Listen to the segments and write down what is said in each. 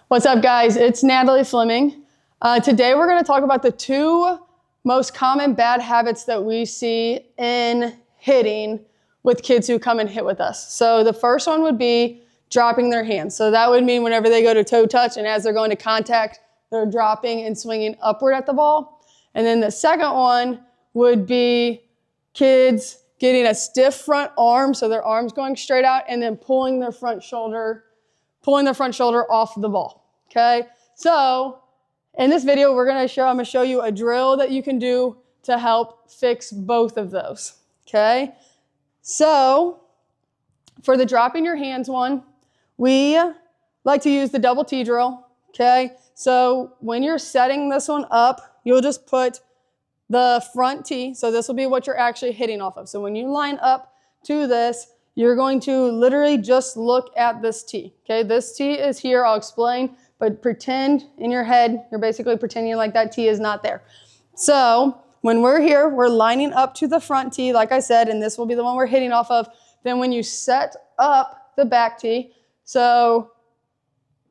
What's up, guys? It's Natalie Fleming. Today we're going to talk about the two most common bad habits that we see in hitting with kids who come and hit with us. So the first one would be dropping their hands. So that would mean whenever they go to toe touch and as they're going to contact, they're dropping and swinging upward at the ball. And then the second one would be kids getting a stiff front arm, so their arm's going straight out, and then pulling their front shoulder off the ball. Okay, so in this video, I'm going to show you a drill that you can do to help fix both of those. Okay, so for the dropping your hands one, we like to use the double T drill. Okay, so when you're setting this one up, you'll just put the front tee. So this will be what you're actually hitting off of. So when you line up to this, you're going to literally just look at this tee. Okay, this tee is here. I'll explain, but pretend in your head, you're basically pretending like that tee is not there. So when we're here, we're lining up to the front tee, like I said, and this will be the one we're hitting off of. Then when you set up the back tee, so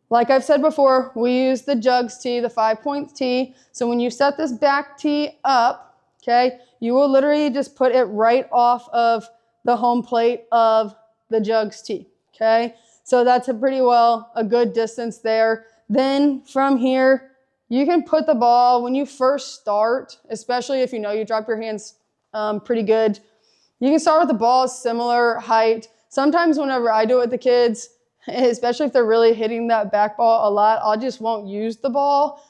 like I've said before, we use the jugs tee, the 5-point tee. So when you set this back tee up, okay, you will literally just put it right off of the home plate of the jugs tee, okay? So that's a good distance there. Then from here, you can put the ball, when you first start, especially if you know you drop your hands pretty good, you can start with the ball similar height. Sometimes whenever I do it with the kids, especially if they're really hitting that back ball a lot, I just won't use the ball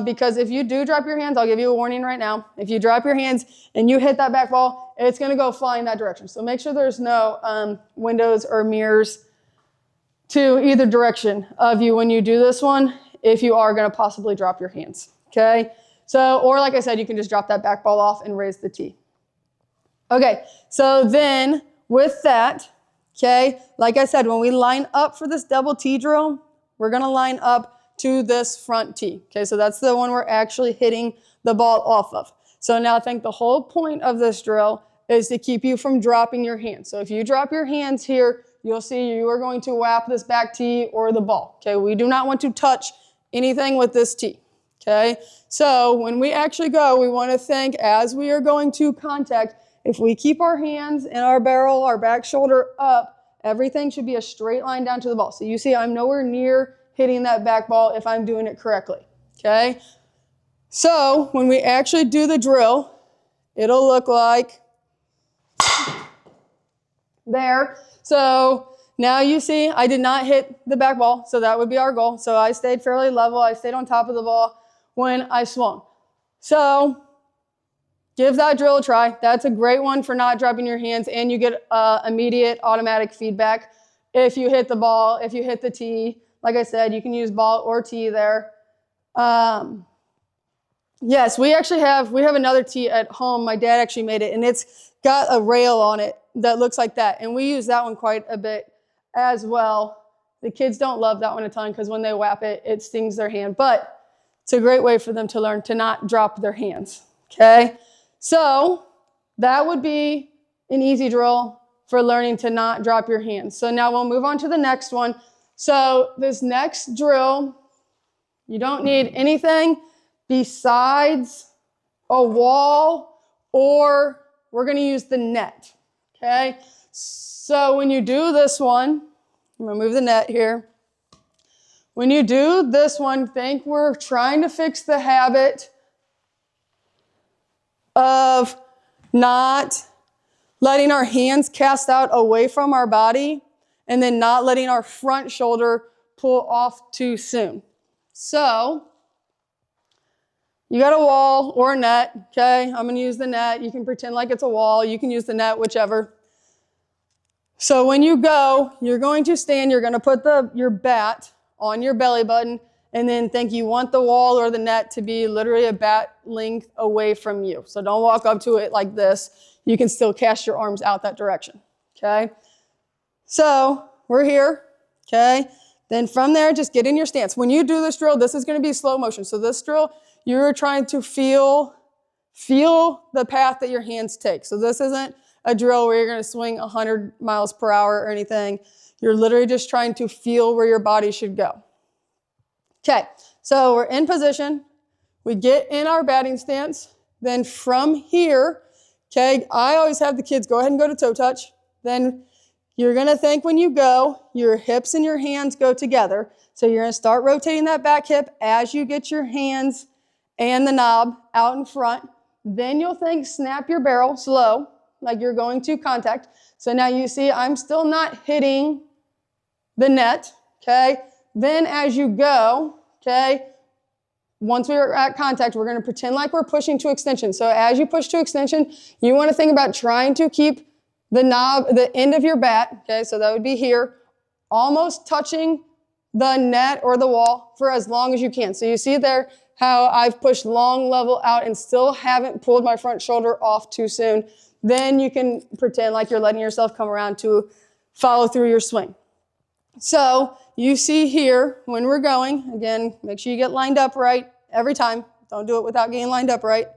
because if you do drop your hands, I'll give you a warning right now. If you drop your hands and you hit that back ball, it's going to go flying that direction. So make sure there's no windows or mirrors to either direction of you when you do this one, if you are going to possibly drop your hands, okay? So, or like I said, you can just drop that back ball off and raise the tee. Okay, so then with that, okay, like I said, when we line up for this double T drill, we're going to line up to this front tee. Okay, so that's the one we're actually hitting the ball off of. So now I think the whole point of this drill is to keep you from dropping your hands. So if you drop your hands here, you'll see you are going to whap this back tee or the ball. Okay, we do not want to touch anything with this tee. Okay, so when we actually go, we want to think as we are going to contact, if we keep our hands and our barrel, our back shoulder up, everything should be a straight line down to the ball. So you see I'm nowhere near hitting that back ball if I'm doing it correctly, okay? So when we actually do the drill, it'll look like there. So now you see I did not hit the back ball, so that would be our goal. So I stayed fairly level. I stayed on top of the ball when I swung. So give that drill a try. That's a great one for not dropping your hands, and you get immediate automatic feedback if you hit the ball, if you hit the tee. Like I said, you can use ball or tee there. Yes, we have another tee at home. My dad actually made it, and it's got a rail on it that looks like that, and we use that one quite a bit as well. The kids don't love that one a ton because when they whap it, it stings their hand, but it's a great way for them to learn to not drop their hands, okay? So that would be an easy drill for learning to not drop your hands. So now we'll move on to the next one. So this next drill, you don't need anything besides a wall, or we're going to use the net, okay? So when you do this one, I'm going to move the net here. When you do this one, think we're trying to fix the habit of not letting our hands cast out away from our body and then not letting our front shoulder pull off too soon. So you got a wall or a net, okay? I'm going to use the net. You can pretend like it's a wall. You can use the net, whichever. So when you go, you're going to stand. You're going to put your bat on your belly button, and then think you want the wall or the net to be literally a bat length away from you. So don't walk up to it like this. You can still cast your arms out that direction, okay? So we're here, okay? Then from there, just get in your stance. When you do this drill, this is going to be slow motion. So this drill, you're trying to feel the path that your hands take. So this isn't a drill where you're going to swing 100 miles per hour or anything. You're literally just trying to feel where your body should go. Okay, so we're in position. We get in our batting stance. Then from here, okay, I always have the kids go ahead and go to toe touch. Then you're gonna think when you go, your hips and your hands go together. So you're gonna start rotating that back hip as you get your hands and the knob out in front. Then you'll think snap your barrel slow, like you're going to contact. So now you see I'm still not hitting the net, okay? Then as you go, okay, once we're at contact, we're gonna pretend like we're pushing to extension. So as you push to extension, you wanna think about trying to keep the knob, the end of your bat, okay, so that would be here, almost touching the net or the wall for as long as you can. So you see there how I've pushed long level out and still haven't pulled my front shoulder off too soon. Then you can pretend like you're letting yourself come around to follow through your swing. So you see here when we're going, again, make sure you get lined up right every time. Don't do it without getting lined up right.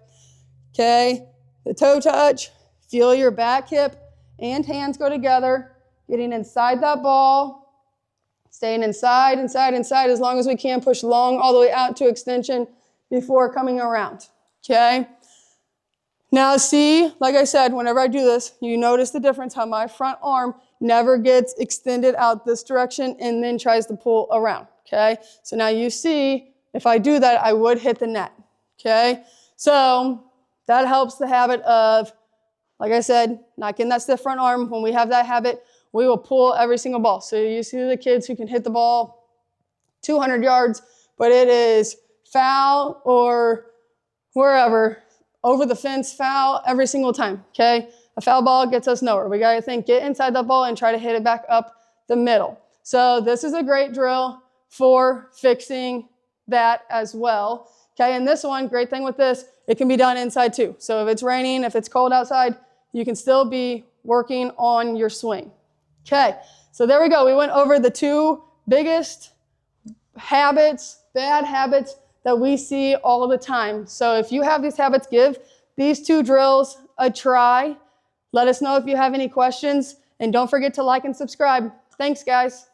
Okay, the toe touch, feel your back hip and hands go together, getting inside that ball, staying inside, inside, inside as long as we can, push long all the way out to extension before coming around, okay? Now see, like I said, whenever I do this, you notice the difference how my front arm never gets extended out this direction and then tries to pull around, okay? So now you see, if I do that, I would hit the net, okay? So that helps the habit of, like I said, not getting that stiff front arm. When we have that habit, we will pull every single ball. So you see the kids who can hit the ball 200 yards, but it is foul or wherever, over the fence, foul every single time, okay? A foul ball gets us nowhere. We gotta think, get inside that ball and try to hit it back up the middle. So this is a great drill for fixing that as well, okay? And this one, great thing with this, it can be done inside too. So if it's raining, if it's cold outside, you can still be working on your swing. Okay, so there we go. We went over the two biggest habits, bad habits that we see all the time. So if you have these habits, give these two drills a try. Let us know if you have any questions, and don't forget to like and subscribe. Thanks, guys.